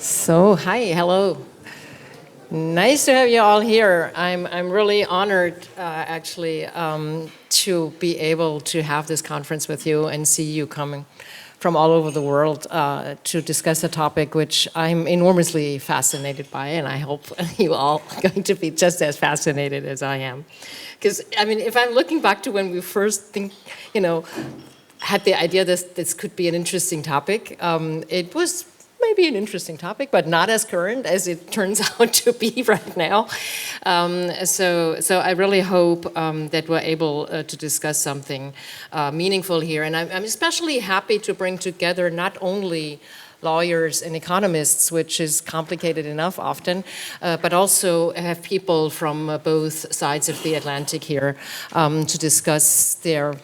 So, hi, hello. Nice to have you all here. I'm really honored, actually, to be able to have this conference with you and see you coming from all over the world to discuss a topic which I'm enormously fascinated by, and I hope you all are going to be just as fascinated as I am. Because, I mean, if I'm looking back to when we first had the idea this could be an interesting topic, it was maybe an interesting topic, but not as current as it turns out to be right now. So I really hope that we're able to discuss something meaningful here. And I'm especially happy to bring together not only lawyers and economists, which is complicated enough often, but also have people from both sides of the Atlantic here to discuss their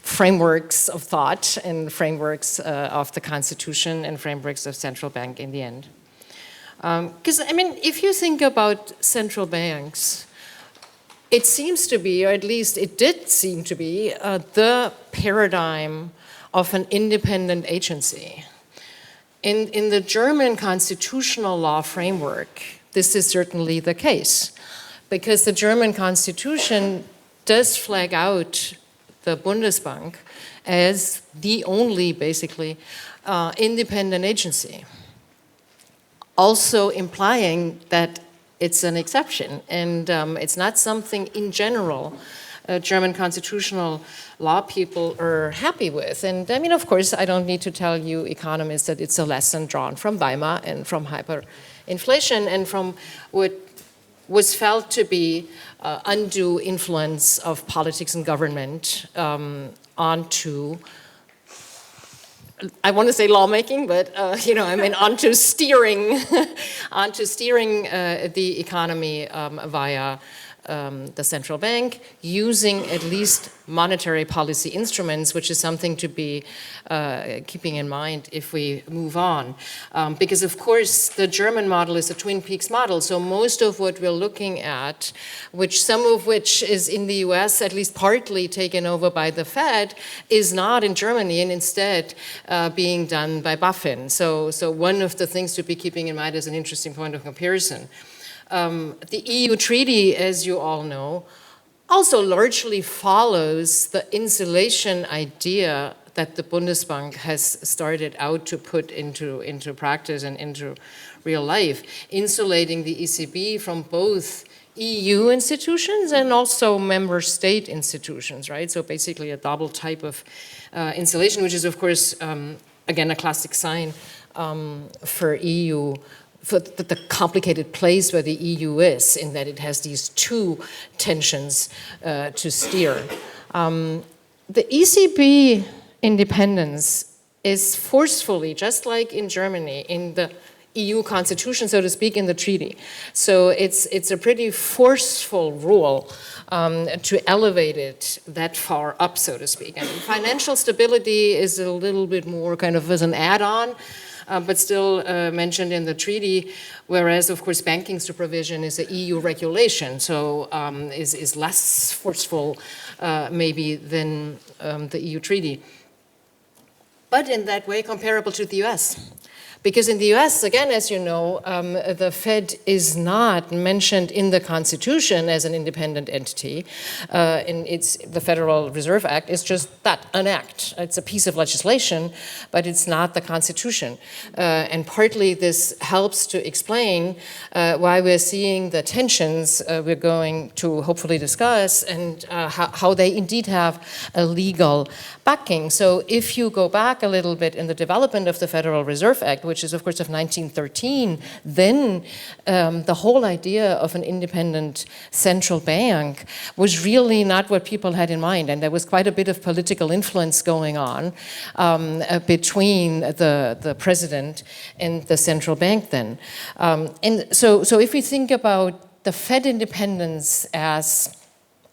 frameworks of thought and frameworks of the Constitution and frameworks of central bank in the end. Because, I mean, if you think about central banks, it seems to be, or at least it did seem to be, the paradigm of an independent agency. In the German constitutional law framework, this is certainly the case, because the German constitution does flag out the Bundesbank as the only, basically, independent agency. Also implying that it's an exception, and it's not something in general German constitutional law people are happy with. And I mean, of course, I don't need to tell you economists that it's a lesson drawn from Weimar and from hyperinflation and from what was felt to be undue influence of politics and government onto, I want to say lawmaking, but I mean onto steering, the economy via the central bank, using at least monetary policy instruments, which is something to be keeping in mind if we move on. Because of course the German model is a Twin Peaks model, so most of what we're looking at, some of which is in the US, at least partly taken over by the Fed, is not in Germany and instead being done by BaFin. So one of the things to be keeping in mind is an interesting point of comparison. The EU treaty, as you all know, also largely follows the insulation idea that the Bundesbank has started out to put into practice and into real life, insulating the ECB from both EU institutions and also member state institutions, right? So basically a double type of insulation, which is of course, again, a classic sign for EU, for the complicated place where the EU is, in that it has these two tensions to steer. The ECB independence is forcefully, just like in Germany, in the EU constitution, so to speak, in the treaty. So it's a pretty forceful rule to elevate it that far up, so to speak. And financial stability is a little bit more kind of as an add-on, but still mentioned in the treaty, whereas, of course, banking supervision is an EU regulation, so is less forceful, maybe, than the EU treaty. But in that way, comparable to the US. Because in the US, again, as you know, the Fed is not mentioned in the Constitution as an independent entity. The Federal Reserve Act is just that, an act. It's a piece of legislation, but it's not the Constitution. And partly this helps to explain why we're seeing the tensions we're going to hopefully discuss, and how they indeed have a legal backing. So if you go back a little bit in the development of the Federal Reserve Act, which is of course of 1913, then the whole idea of an independent central bank was really not what people had in mind, and there was quite a bit of political influence going on between the president and the central bank then. And so if we think about the Fed independence as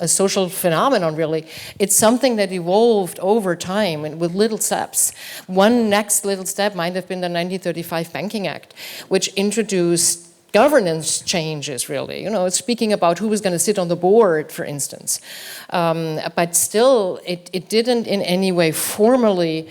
a social phenomenon, really, it's something that evolved over time and with little steps. One next little step might have been the 1935 Banking Act, which introduced governance changes, really. It's speaking about who was going to sit on the board, for instance. But still, it didn't in any way formally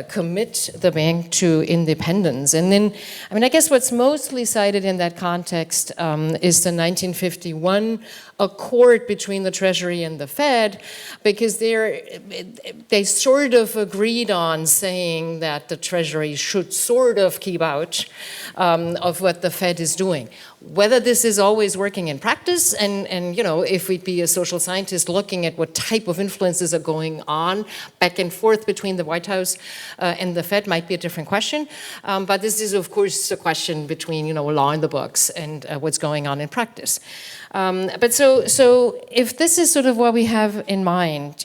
commit the bank to independence. And then, I guess what's mostly cited in that context is the 1951 accord between the Treasury and the Fed, because they sort of agreed on saying that the Treasury should sort of keep out of what the Fed is doing. Whether this is always working in practice, and if we'd be a social scientist looking at what type of influences are going on back and forth between the White House and the Fed might be a different question. But this is, of course, a question between law in the books and what's going on in practice. But so if this is sort of what we have in mind,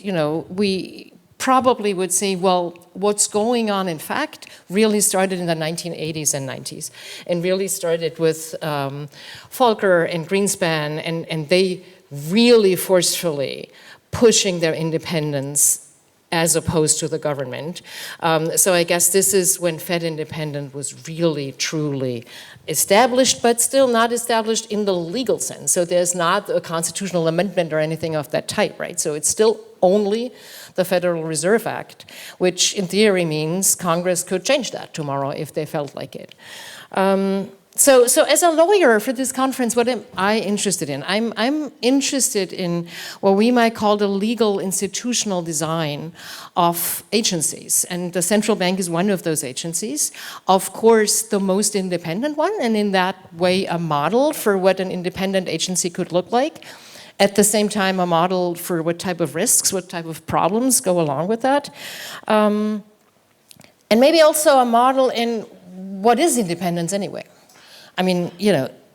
we probably would say, well, what's going on in fact really started in the 1980s and 90s, and really started with Volcker and Greenspan, and they really forcefully pushing their independence as opposed to the government. So I guess this is when Fed independence was really, truly established, but still not established in the legal sense. So there's not a constitutional amendment or anything of that type, right? So it's still only the Federal Reserve Act, which in theory means Congress could change that tomorrow if they felt like it. So as a lawyer for this conference, what am I interested in? I'm interested in what we might call the legal institutional design of agencies. And the central bank is one of those agencies. Of course, the most independent one, and in that way a model for what an independent agency could look like. At the same time, a model for what type of risks, what type of problems go along with that. And maybe also a model in what is independence anyway.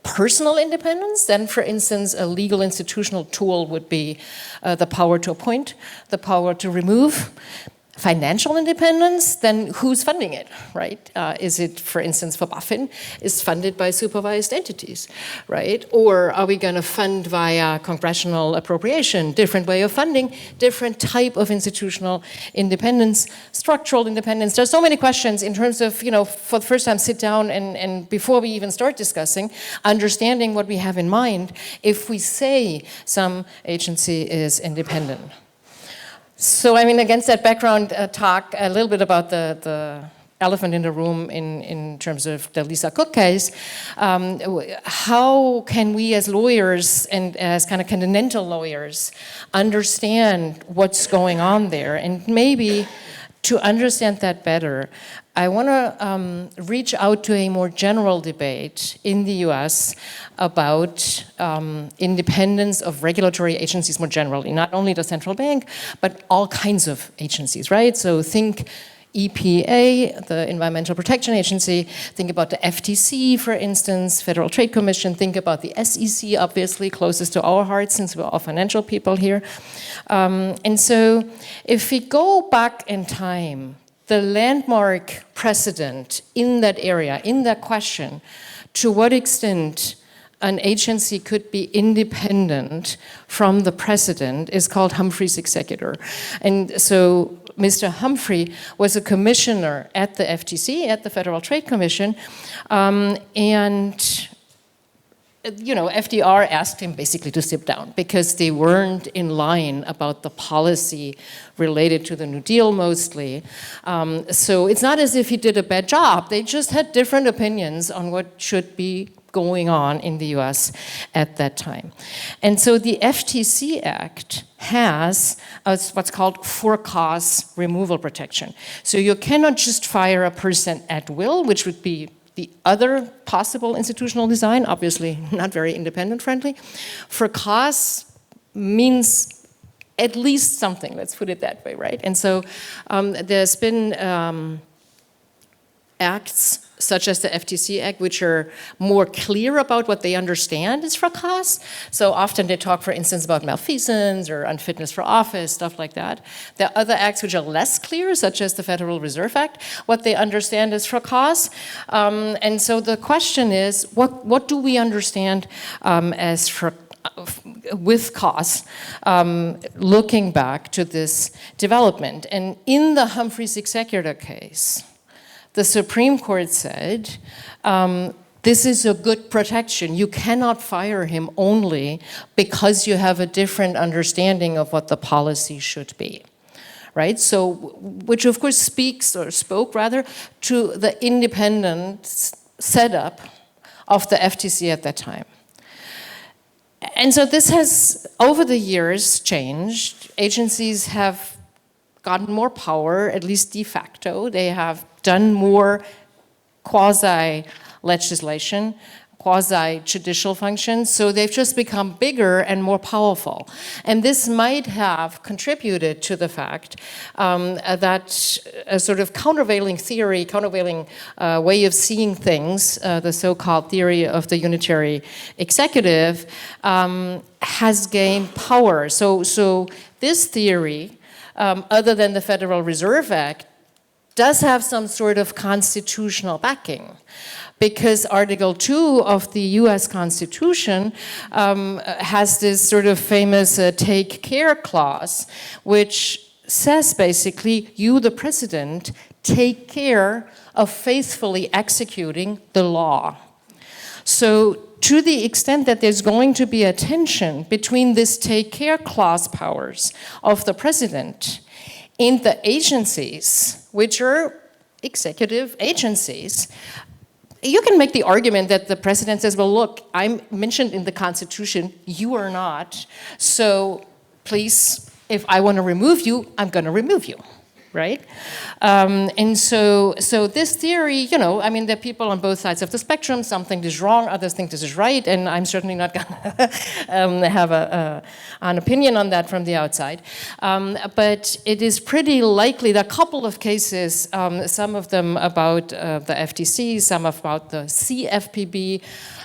Personal independence, then for instance, a legal institutional tool would be the power to appoint, the power to remove. Financial independence, then who's funding it, right? Is it, for instance, for BaFin, is funded by supervised entities, right? Or are we going to fund via congressional appropriation? Different way of funding, different type of institutional independence, structural independence. There's so many questions in terms of, for the first time, sit down and before we even start discussing, understanding what we have in mind if we say some agency is independent. So, against that background, talk a little bit about the elephant in the room in terms of the Lisa Cook case. How can we as lawyers and as kind of continental lawyers understand what's going on there? And maybe to understand that better, I want to reach out to a more general debate in the US about independence of regulatory agencies more generally, not only the central bank, but all kinds of agencies, right? So think EPA, the Environmental Protection Agency, think about the FTC, for instance, Federal Trade Commission, think about the SEC, obviously, closest to our hearts since we're all financial people here. And so if we go back in time, the landmark precedent in that area, in that question, to what extent an agency could be independent from the president is called Humphrey's executor. And so Mr. Humphrey was a commissioner at the FTC, at the Federal Trade Commission, and FDR asked him basically to sit down because they weren't in line about the policy related to the New Deal mostly. So it's not as if he did a bad job. They just had different opinions on what should be going on in the US at that time. And so the FTC Act has what's called for-cause removal protection. So you cannot just fire a person at will, which would be the other possible institutional design, obviously not very independent friendly. For cause means at least something, let's put it that way, right? And so there's been acts such as the FTC Act, which are more clear about what they understand is for cause. So often they talk, for instance, about malfeasance or unfitness for office, stuff like that. There are other acts which are less clear, such as the Federal Reserve Act, what they understand is for cause. And so the question is, what do we understand as for with cause, looking back to this development? And in the Humphrey's executor case, the Supreme Court said, this is a good protection. You cannot fire him only because you have a different understanding of what the policy should be, right? So, which of course spoke rather, to the independent setup of the FTC at that time. And so this has, over the years, changed. Agencies have gotten more power, at least de facto. They have done more quasi-legislation, quasi-judicial functions, so they've just become bigger and more powerful. And this might have contributed to the fact that a sort of countervailing theory, countervailing way of seeing things, the so-called theory of the unitary executive, has gained power. So this theory, other than the Federal Reserve Act, does have some sort of constitutional backing, because Article 2 of the US Constitution has this sort of famous take care clause, which says basically, you, the president, take care of faithfully executing the law. So to the extent that there's going to be a tension between this take care clause powers of the president and the agencies, which are executive agencies, you can make the argument that the president says, well, look, I'm mentioned in the Constitution, you are not, so please, if I want to remove you, I'm going to remove you, right? And so this theory, you know, I mean, there are people on both sides of the spectrum. Some think this is wrong, others think this is right, and I'm certainly not going to have an opinion on that from the outside. But it is pretty likely that a couple of cases, some of them about the FTC, some about the CFPB,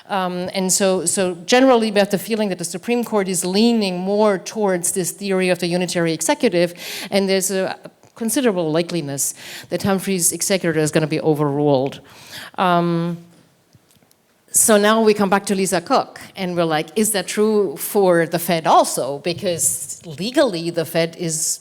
and so generally we have the feeling that the Supreme Court is leaning more towards this theory of the unitary executive, and there's a considerable likeliness that Humphrey's executor is going to be overruled. So now we come back to Lisa Cook, and we're like, is that true for the Fed also? Because legally the Fed is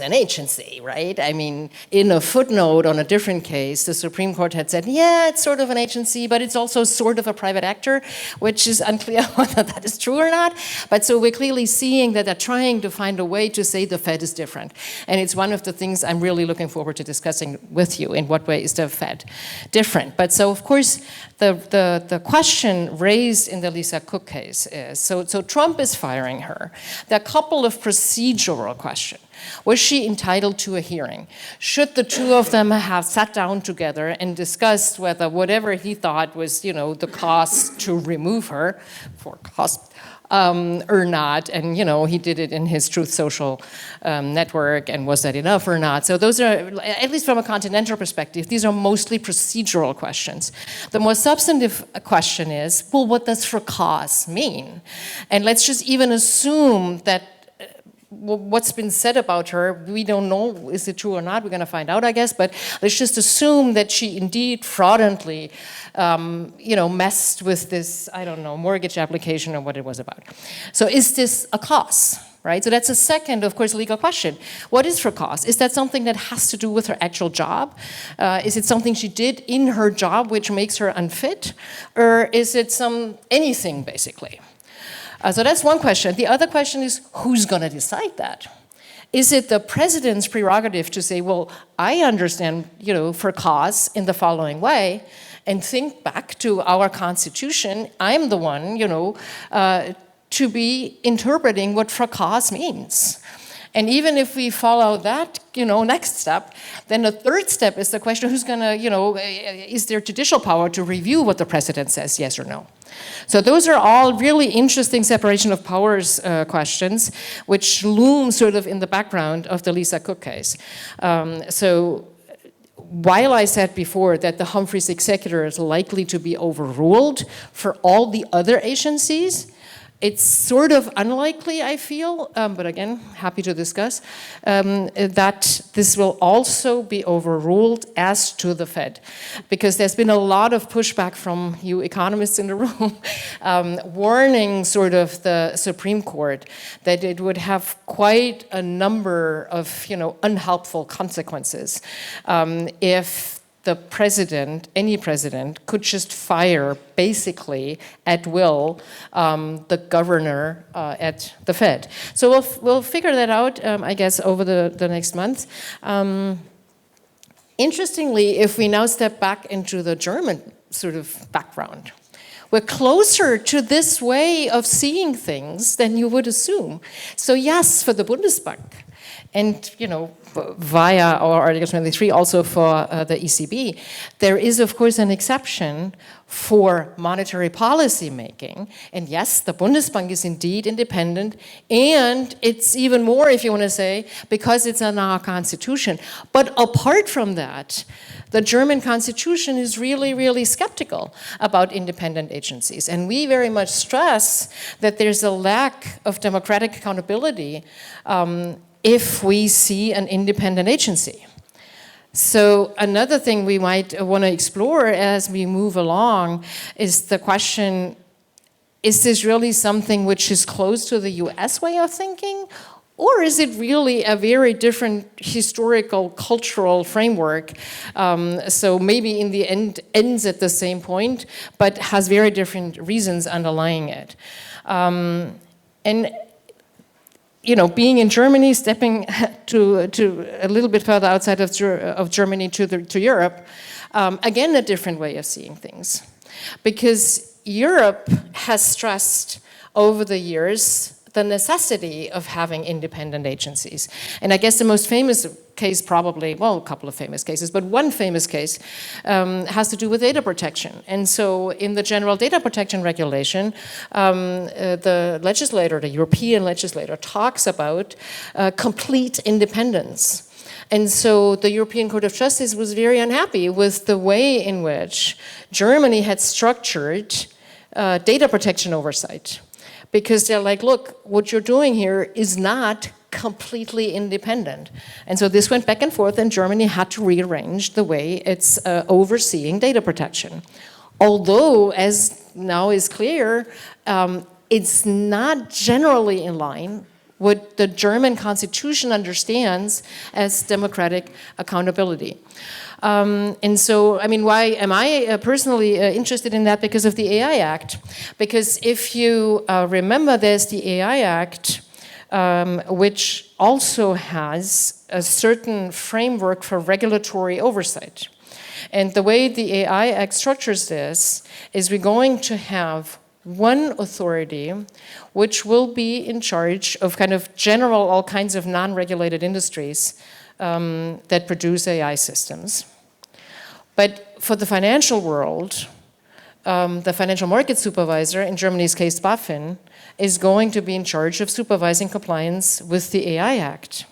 an agency, right? I mean, in a footnote on a different case, the Supreme Court had said, yeah, it's sort of an agency, but it's also sort of a private actor, which is unclear whether that is true or not. But so we're clearly seeing that they're trying to find a way to say the Fed is different. And it's one of the things I'm really looking forward to discussing with you. In what way is the Fed different? But so, of course, the question raised in the Lisa Cook case is, so Trump is firing her. There are a couple of procedural questions. Was she entitled to a hearing? Should the two of them have sat down together and discussed whether whatever he thought was, you know, the cost to remove her for cost or not? And, you know, he did it in his Truth Social network, and was that enough or not? So those are, at least from a continental perspective, these are mostly procedural questions. The more substantive question is, well, what does for cause mean? And let's just even assume that what's been said about her, we don't know, is it true or not? We're going to find out, I guess, but let's just assume that she indeed fraudulently, you know, messed with this, I don't know, mortgage application or what it was about. So is this a cause, right? So that's a second, of course, legal question. What is for cause? Is that something that has to do with her actual job? Is it something she did in her job which makes her unfit? Or is it anything, basically? So that's one question. The other question is, who's going to decide that? Is it the president's prerogative to say, well, I understand, you know, for cause in the following way, and think back to our Constitution, I'm the one, you know, to be interpreting what for cause means. And even if we follow that, you know, next step, then the third step is the question, who's going to, you know, is there judicial power to review what the president says, yes or no? So those are all really interesting separation of powers questions, which loom sort of in the background of the Lisa Cook case. So while I said before that the Humphreys executor is likely to be overruled for all the other agencies, it's sort of unlikely, I feel, but again, happy to discuss, that this will also be overruled as to the Fed. Because there's been a lot of pushback from you economists in the room, warning sort of the Supreme Court that it would have quite a number of, you know, unhelpful consequences if the president, any president, could just fire basically at will the governor at the Fed. So we'll figure that out, I guess, over the next month. Interestingly, if we now step back into the German sort of background, we're closer to this way of seeing things than you would assume. So yes, for the Bundesbank, and via our Article 23 also for the ECB, there is of course an exception for monetary policy making. And yes, the Bundesbank is indeed independent, and it's even more, if you want to say, because it's in our constitution. But apart from that, the German constitution is really, really skeptical about independent agencies. And we very much stress that there's a lack of democratic accountability if we see an independent agency. So another thing we might want to explore as we move along is the question, is this really something which is close to the US way of thinking? Or is it really a very different historical, cultural framework? So maybe in the end ends at the same point, but has very different reasons underlying it. Being in Germany, stepping to a little bit further outside of Germany to Europe, again, a different way of seeing things. Because Europe has stressed over the years the necessity of having independent agencies. And I guess the most famous case probably, well, a couple of famous cases, but one famous case has to do with data protection. And so in the General Data Protection Regulation, the legislator, the European legislator, talks about complete independence. And so the European Court of Justice was very unhappy with the way in which Germany had structured data protection oversight. Because they're like, look, what you're doing here is not completely independent. And so this went back and forth, and Germany had to rearrange the way it's overseeing data protection. Although, as now is clear, it's not generally in line what the German constitution understands as democratic accountability. And so, I mean, why am I personally interested in that? Because of the AI Act. Because if you remember, there's the AI Act, which also has a certain framework for regulatory oversight. And the way the AI Act structures this is we're going to have one authority which will be in charge of kind of general all kinds of non-regulated industries that produce AI systems. But for the financial world, the financial market supervisor, in Germany's case BaFin, is going to be in charge of supervising compliance with the AI Act.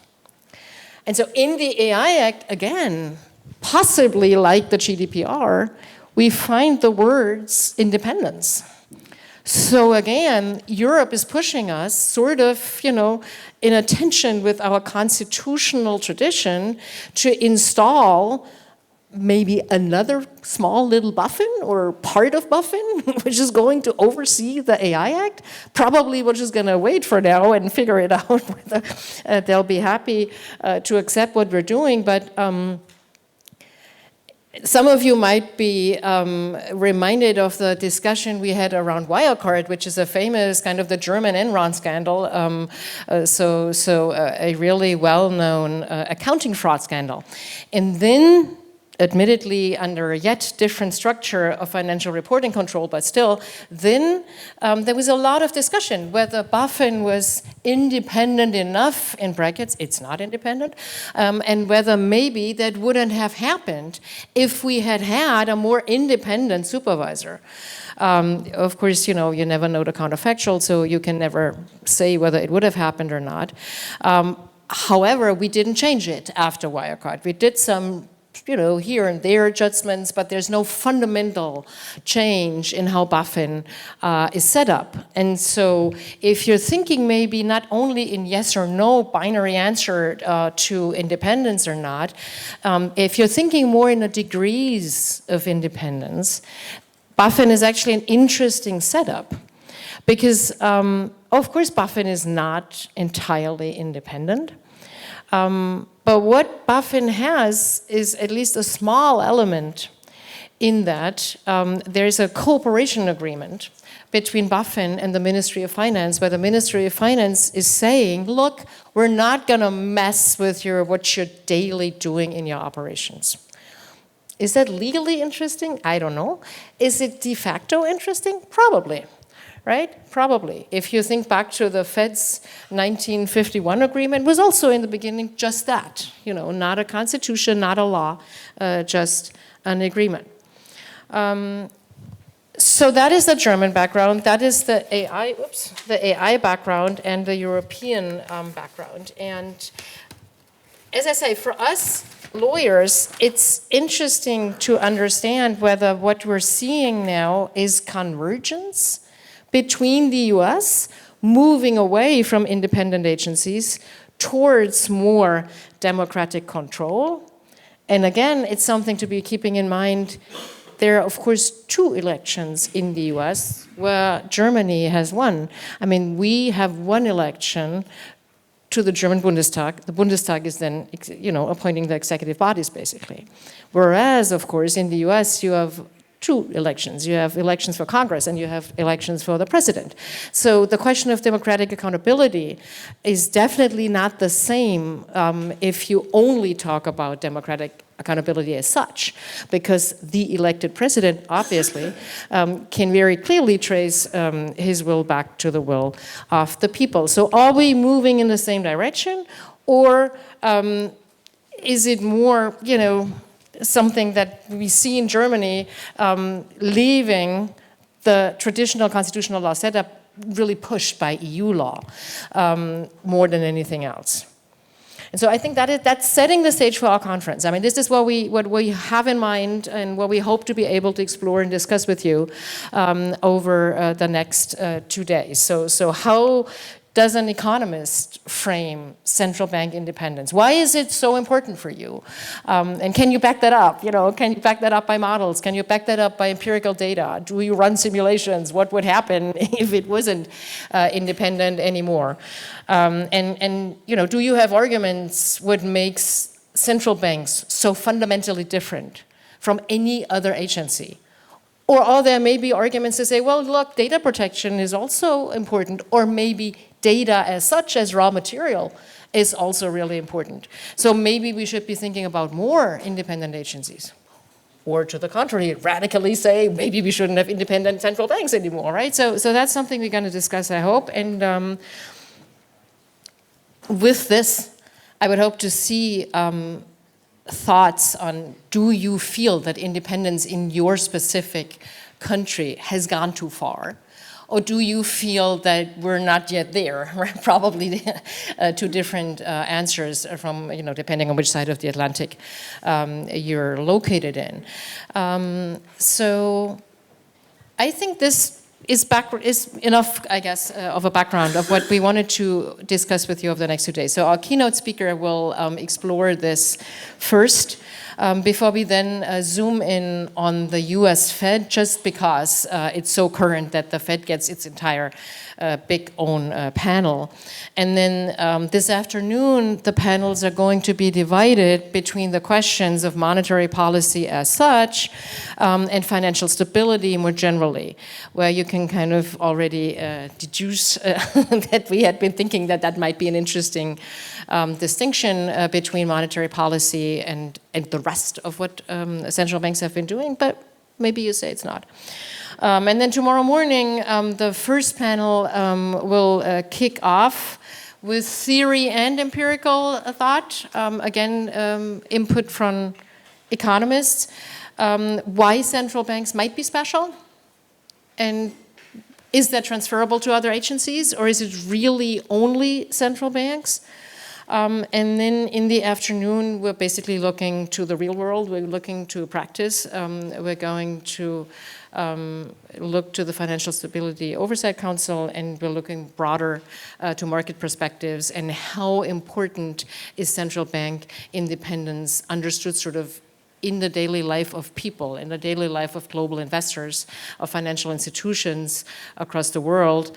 And so in the AI Act, again, possibly like the GDPR, we find the words independence. So again, Europe is pushing us sort of, in a tension with our constitutional tradition to install maybe another small little BaFin or part of BaFin, which is going to oversee the AI Act. Probably we're just going to wait for now and figure it out whether they'll be happy to accept what we're doing. But some of you might be reminded of the discussion we had around Wirecard, which is a famous kind of the German Enron scandal, so a really well-known accounting fraud scandal. And then, admittedly under a yet different structure of financial reporting control, but still, then there was a lot of discussion whether BaFin was independent enough, in brackets, it's not independent, and whether maybe that wouldn't have happened if we had had a more independent supervisor. Of course, you never know the counterfactual, so you can never say whether it would have happened or not. However, we didn't change it after Wirecard. We did some here and there adjustments, but there's no fundamental change in how BaFin is set up. And so if you're thinking maybe not only in yes or no binary answer to independence or not, if you're thinking more in the degrees of independence, BaFin is actually an interesting setup. Because, of course, BaFin is not entirely independent. But what BaFin has is at least a small element in that there's a cooperation agreement between BaFin and the Ministry of Finance, where the Ministry of Finance is saying, look, we're not going to mess with what you're daily doing in your operations. Is that legally interesting? I don't know. Is it de facto interesting? Probably. Right? Probably. If you think back to the Fed's 1951 agreement, was also in the beginning just that, not a constitution, not a law, just an agreement. So that is the German background, that is the AI background and the European background. And as I say, for us lawyers, it's interesting to understand whether what we're seeing now is convergence between the US moving away from independent agencies towards more democratic control. And again, it's something to be keeping in mind. There are, of course, 2 elections in the US where Germany has won. I mean, we have one election to the German Bundestag. The Bundestag is then, appointing the executive bodies, basically. Whereas, of course, in the US, you have 2 elections. You have elections for Congress and you have elections for the president. So the question of democratic accountability is definitely not the same if you only talk about democratic accountability as such, because the elected president, obviously, can very clearly trace his will back to the will of the people. So are we moving in the same direction, or is it more, something that we see in Germany, leaving the traditional constitutional law setup really pushed by EU law more than anything else? And so I think that's setting the stage for our conference. I mean, this is what we have in mind and what we hope to be able to explore and discuss with you over the next 2 days. So how does an economist frame central bank independence? Why is it so important for you? And can you back that up? Can you back that up by models? Can you back that up by empirical data? Do you run simulations? What would happen if it wasn't independent anymore? And do you have arguments what makes central banks so fundamentally different from any other agency? Or are there maybe arguments to say, well, look, data protection is also important, or maybe data as such, as raw material, is also really important. So maybe we should be thinking about more independent agencies. Or to the contrary, radically say, maybe we shouldn't have independent central banks anymore, right? So that's something we're going to discuss, I hope. And with this, I would hope to see thoughts on, do you feel that independence in your specific country has gone too far? Or do you feel that we're not yet there? Right? Probably 2 different answers from, depending on which side of the Atlantic you're located in. So I think this is enough, I guess, of a background of what we wanted to discuss with you over the next 2 days. So our keynote speaker will explore this first, before we then zoom in on the US Fed, just because it's so current that the Fed gets its entire big own panel. And then this afternoon, the panels are going to be divided between the questions of monetary policy as such and financial stability more generally, where you can kind of already deduce that we had been thinking that that might be an interesting distinction between monetary policy and the rest of what central banks have been doing, but maybe you say it's not. And then tomorrow morning, the first panel will kick off with theory and empirical thought. Again, input from economists. Why central banks might be special, and is that transferable to other agencies, or is it really only central banks? And then in the afternoon, we're basically looking to the real world. We're looking to practice. We're going to look to the Financial Stability Oversight Council, and we're looking broader to market perspectives and how important is central bank independence understood sort of in the daily life of people, in the daily life of global investors, of financial institutions across the world.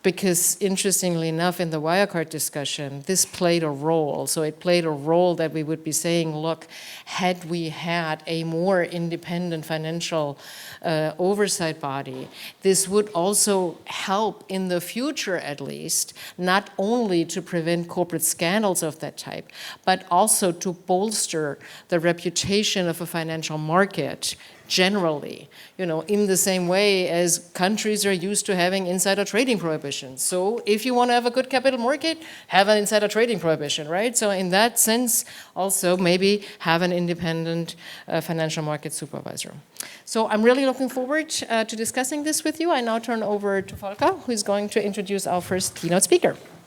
because interestingly enough, in the Wirecard discussion, this played a role. So it played a role that we would be saying, look, had we had a more independent financial oversight body, this would also help in the future at least, not only to prevent corporate scandals of that type, but also to bolster the reputation of a financial market generally, in the same way as countries are used to having insider trading prohibitions. So if you want to have a good capital market, have an insider trading prohibition, right? So in that sense, also maybe have an independent financial market supervisor. So I'm really looking forward to discussing this with you. I now turn over to Volker, who's going to introduce our first keynote speaker.